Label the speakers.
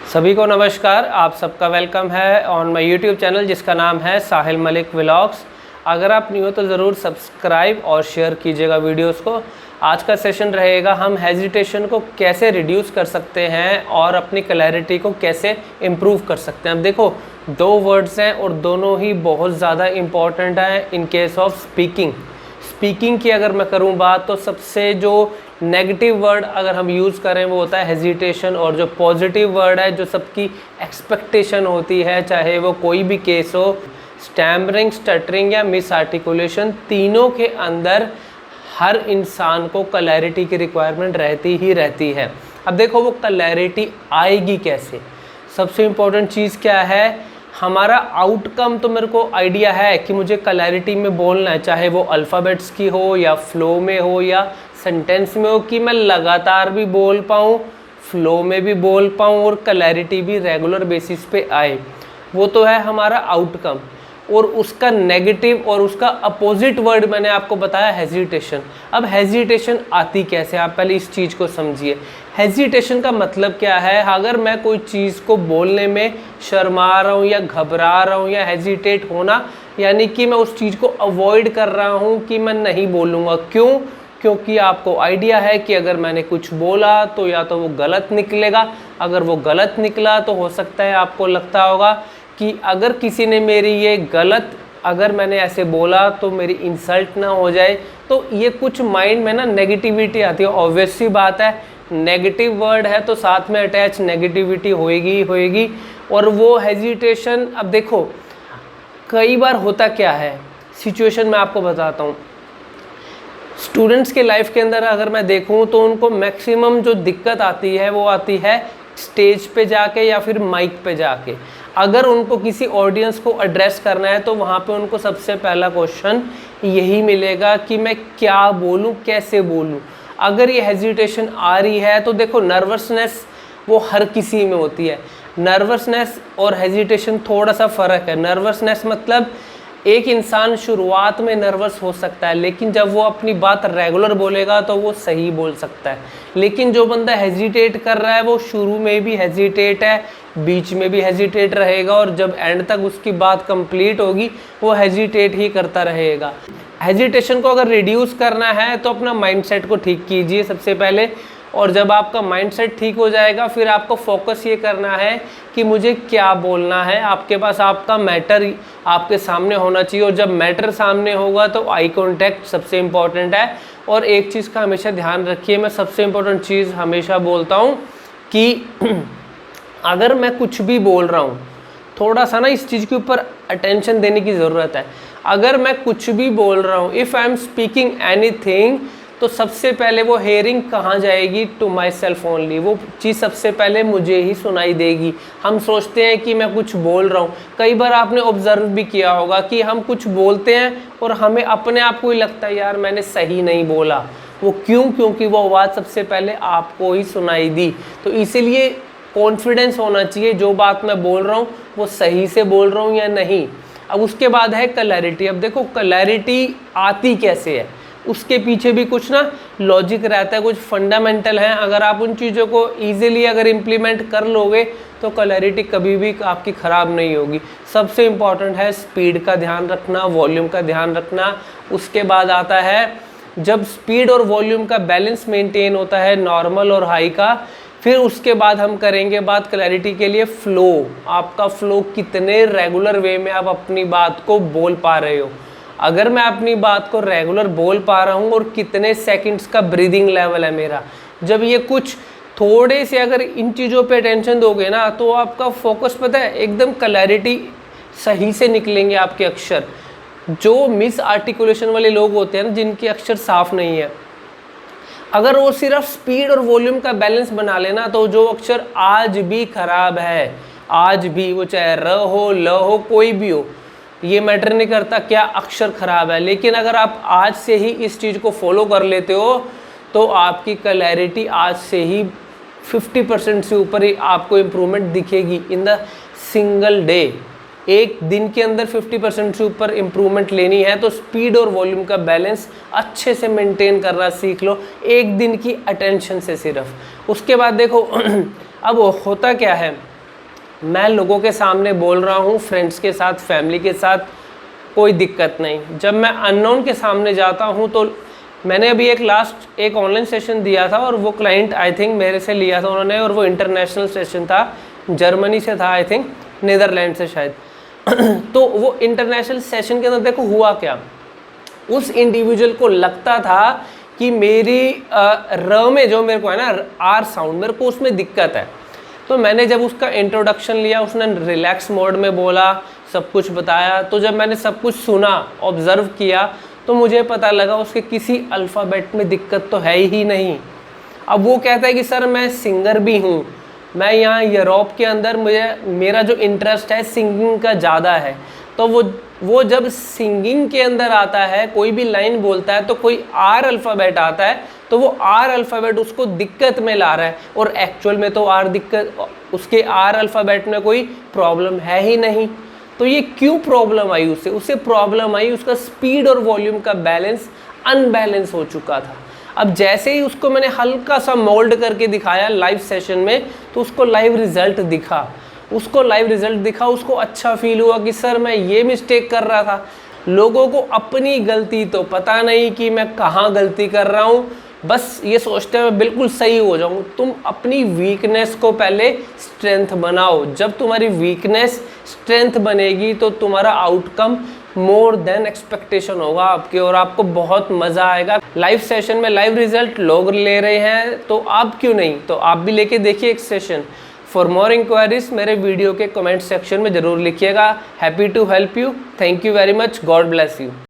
Speaker 1: सभी को नमस्कार। आप सबका वेलकम है ऑन माय यूट्यूब चैनल जिसका नाम है साहिल मलिक व्लॉग्स। अगर आप न्यू हो तो ज़रूर सब्सक्राइब और शेयर कीजिएगा वीडियोस को। आज का सेशन रहेगा हम हेजिटेशन को कैसे रिड्यूस कर सकते हैं और अपनी क्लैरिटी को कैसे इम्प्रूव कर सकते हैं। अब देखो, दो वर्ड्स हैं और दोनों ही बहुत ज़्यादा इम्पॉर्टेंट हैं इन केस ऑफ स्पीकिंग की अगर मैं करूं बात, तो सबसे जो नेगेटिव वर्ड अगर हम यूज़ करें वो होता है हेजिटेशन, और जो पॉजिटिव वर्ड है जो सबकी एक्सपेक्टेशन होती है, चाहे वो कोई भी केस हो, स्टैमरिंग, स्टटरिंग या मिस आर्टिकुलेशन, तीनों के अंदर हर इंसान को क्लैरिटी की रिक्वायरमेंट रहती ही रहती है। अब देखो, वो क्लैरिटी आएगी कैसे? सबसे इम्पोर्टेंट चीज़ क्या है? हमारा आउटकम तो मेरे को आइडिया है कि मुझे क्लैरिटी में बोलना है, चाहे वो अल्फ़ाबेट्स की हो या फ्लो में हो या सेंटेंस में हो, कि मैं लगातार भी बोल पाऊँ, फ्लो में भी बोल पाऊँ और क्लैरिटी भी रेगुलर बेसिस पे आए। वो तो है हमारा आउटकम। और उसका नेगेटिव और उसका अपोजिट वर्ड मैंने आपको बताया हेजिटेशन। अब हेजिटेशन आती कैसे, आप पहले इस चीज़ को समझिए। हेजिटेशन का मतलब क्या है? अगर मैं कोई चीज़ को बोलने में शर्मा रहा हूँ या घबरा रहा हूँ या हेजिटेट होना, यानी कि मैं उस चीज़ को अवॉइड कर रहा हूँ कि मैं नहीं बोलूँगा। क्यों? क्योंकि आपको आइडिया है कि अगर मैंने कुछ बोला तो या तो वो गलत निकलेगा। अगर वो गलत निकला तो हो सकता है आपको लगता होगा कि अगर किसी ने मेरी ये गलत, अगर मैंने ऐसे बोला तो मेरी इंसल्ट ना हो जाए। तो ये कुछ माइंड में ना नेगेटिविटी आती है। ऑब्वियस सी बात है, नेगेटिव वर्ड है तो साथ में अटैच नेगेटिविटी होएगी। और वो हेजिटेशन, अब देखो कई बार होता क्या है, सिचुएशन मैं आपको बताता हूँ। स्टूडेंट्स के लाइफ के अंदर अगर मैं देखूँ तो उनको मैक्सिमम जो दिक्कत आती है वो आती है स्टेज पे जाके या फिर माइक पे जाके। अगर उनको किसी ऑडियंस को एड्रेस करना है तो वहाँ पे उनको सबसे पहला क्वेश्चन यही मिलेगा कि मैं क्या बोलूँ, कैसे बोलूँ। अगर ये हेजिटेशन आ रही है तो देखो, नर्वसनेस वो हर किसी में होती है। नर्वसनेस और हेजिटेशन थोड़ा सा फ़र्क है। नर्वसनेस मतलब एक इंसान शुरुआत में नर्वस हो सकता है, लेकिन जब वो अपनी बात रेगुलर बोलेगा तो वो सही बोल सकता है। लेकिन जो बंदा हेजिटेट कर रहा है वो शुरू में भी हेजिटेट है, बीच में भी हेजिटेट रहेगा, और जब एंड तक उसकी बात कंप्लीट होगी वो हेजिटेट ही करता रहेगा। हेजिटेशन को अगर रिड्यूस करना है तो अपना माइंडसेट को ठीक कीजिए सबसे पहले। और जब आपका माइंडसेट ठीक हो जाएगा फिर आपको फोकस ये करना है कि मुझे क्या बोलना है। आपके पास आपका मैटर आपके सामने होना चाहिए, और जब मैटर सामने होगा तो आई कांटेक्ट सबसे इम्पॉर्टेंट है। और एक चीज़ का हमेशा ध्यान रखिए, मैं सबसे इम्पोर्टेंट चीज़ हमेशा बोलता हूँ कि अगर मैं कुछ भी बोल रहा हूँ, थोड़ा सा ना इस चीज़ के ऊपर अटेंशन देने की ज़रूरत है। अगर मैं कुछ भी बोल रहा हूँ, if I am speaking anything, तो सबसे पहले वो हेयरिंग कहाँ जाएगी? To myself only. वो चीज़ सबसे पहले मुझे ही सुनाई देगी। हम सोचते हैं कि मैं कुछ बोल रहा हूँ, कई बार आपने ऑब्जर्व भी किया होगा कि हम कुछ बोलते हैं और हमें अपने आप को ही लगता है यार मैंने सही नहीं बोला। वो क्यों? क्योंकि वो आवाज़ सबसे पहले आपको ही सुनाई दी। तो इसीलिए कॉन्फिडेंस होना चाहिए, जो बात मैं बोल रहा हूँ वो सही से बोल रहा हूँ या नहीं। अब उसके बाद है क्लैरिटी। अब देखो, क्लैरिटी आती कैसे है, उसके पीछे भी कुछ ना लॉजिक रहता है, कुछ फंडामेंटल हैं। अगर आप उन चीज़ों को ईजिली अगर इम्प्लीमेंट कर लोगे तो क्लैरिटी कभी भी आपकी ख़राब नहीं होगी। सबसे इम्पॉर्टेंट है स्पीड का ध्यान रखना, वॉल्यूम का ध्यान रखना। उसके बाद आता है, जब स्पीड और वॉल्यूम का बैलेंस मेंटेन होता है, नॉर्मल और हाई का, फिर उसके बाद हम करेंगे बात क्लैरिटी के लिए फ़्लो। आपका फ़्लो कितने रेगुलर वे में आप अपनी बात को बोल पा रहे हो। अगर मैं अपनी बात को रेगुलर बोल पा रहा हूँ और कितने सेकंड्स का ब्रीदिंग लेवल है मेरा, जब ये कुछ थोड़े से अगर इन चीज़ों पे अटेंशन दोगे ना तो आपका फोकस, पता है, एकदम क्लैरिटी सही से निकलेंगे आपके अक्षर। जो मिस आर्टिकुलेशन वाले लोग होते हैं ना, जिनके अक्षर साफ नहीं है, अगर वो सिर्फ स्पीड और वॉल्यूम का बैलेंस बना लेना तो जो अक्षर आज भी खराब है, आज भी, वो चाहे र हो, ल हो, कोई भी हो, ये मैटर नहीं करता क्या अक्षर खराब है। लेकिन अगर आप आज से ही इस चीज़ को फॉलो कर लेते हो तो आपकी क्लैरिटी आज से ही 50% से ऊपर ही आपको इम्प्रूवमेंट दिखेगी इन द सिंगल डे। एक दिन के अंदर 50% से ऊपर इम्प्रूवमेंट लेनी है तो स्पीड और वॉल्यूम का बैलेंस अच्छे से मेंटेन करना सीख लो, एक दिन की अटेंशन से सिर्फ। उसके बाद देखो अब होता क्या है, मैं लोगों के सामने बोल रहा हूँ, फ्रेंड्स के साथ, फैमिली के साथ, कोई दिक्कत नहीं। जब मैं अननोन के सामने जाता हूँ तो मैंने अभी एक ऑनलाइन सेशन दिया था और वो क्लाइंट आई थिंक मेरे से लिया था उन्होंने, और वो इंटरनेशनल सेशन था, जर्मनी से था, आई थिंक नीदरलैंड से शायद। तो वो इंटरनेशनल सेशन के अंदर देखो हुआ क्या, उस इंडिविजुअल को लगता था कि मेरी र में जो मेरे को है ना आर साउंड, मेरे को उसमें दिक्कत है। तो मैंने जब उसका इंट्रोडक्शन लिया, उसने रिलैक्स मोड में बोला, सब कुछ बताया, तो जब मैंने सब कुछ सुना, ऑब्जर्व किया, तो मुझे पता लगा उसके किसी अल्फ़ाबेट में दिक्कत तो है ही नहीं। अब वो कहता है कि सर मैं सिंगर भी हूँ, मैं यहाँ यूरोप के अंदर मेरा जो इंटरेस्ट है सिंगिंग का ज़्यादा है। तो वो जब सिंगिंग के अंदर आता है, कोई भी लाइन बोलता है तो कोई आर अल्फ़ाबेट आता है, तो वो आर अल्फ़ाबेट उसको दिक्कत में ला रहा है, और एक्चुअल में तो उसके आर अल्फ़ाबेट में कोई प्रॉब्लम है ही नहीं। तो ये क्यों प्रॉब्लम आई उसे प्रॉब्लम आई, उसका स्पीड और वॉल्यूम का बैलेंस अनबैलेंस हो चुका था। अब जैसे ही उसको मैंने हल्का सा मोल्ड करके दिखाया लाइव सेशन में, तो उसको लाइव रिजल्ट दिखा, उसको अच्छा फील हुआ कि सर मैं ये मिस्टेक कर रहा था। लोगों को अपनी गलती तो पता नहीं कि मैं कहाँ गलती कर रहा हूँ, बस ये सोचते हैं मैं बिल्कुल सही हो जाऊँ। तुम अपनी वीकनेस को पहले स्ट्रेंथ बनाओ। जब तुम्हारी वीकनेस स्ट्रेंथ बनेगी तो तुम्हारा आउटकम मोर देन एक्सपेक्टेशन होगा आपके, और आपको बहुत मज़ा आएगा। लाइव सेशन में लाइव रिजल्ट लोग ले रहे हैं, तो आप क्यों नहीं, तो आप भी लेके देखिए एक सेशन। फॉर मोर इंक्वायरीज मेरे वीडियो के कमेंट सेक्शन में ज़रूर लिखिएगा। Happy to help you. Thank you very much. God bless you.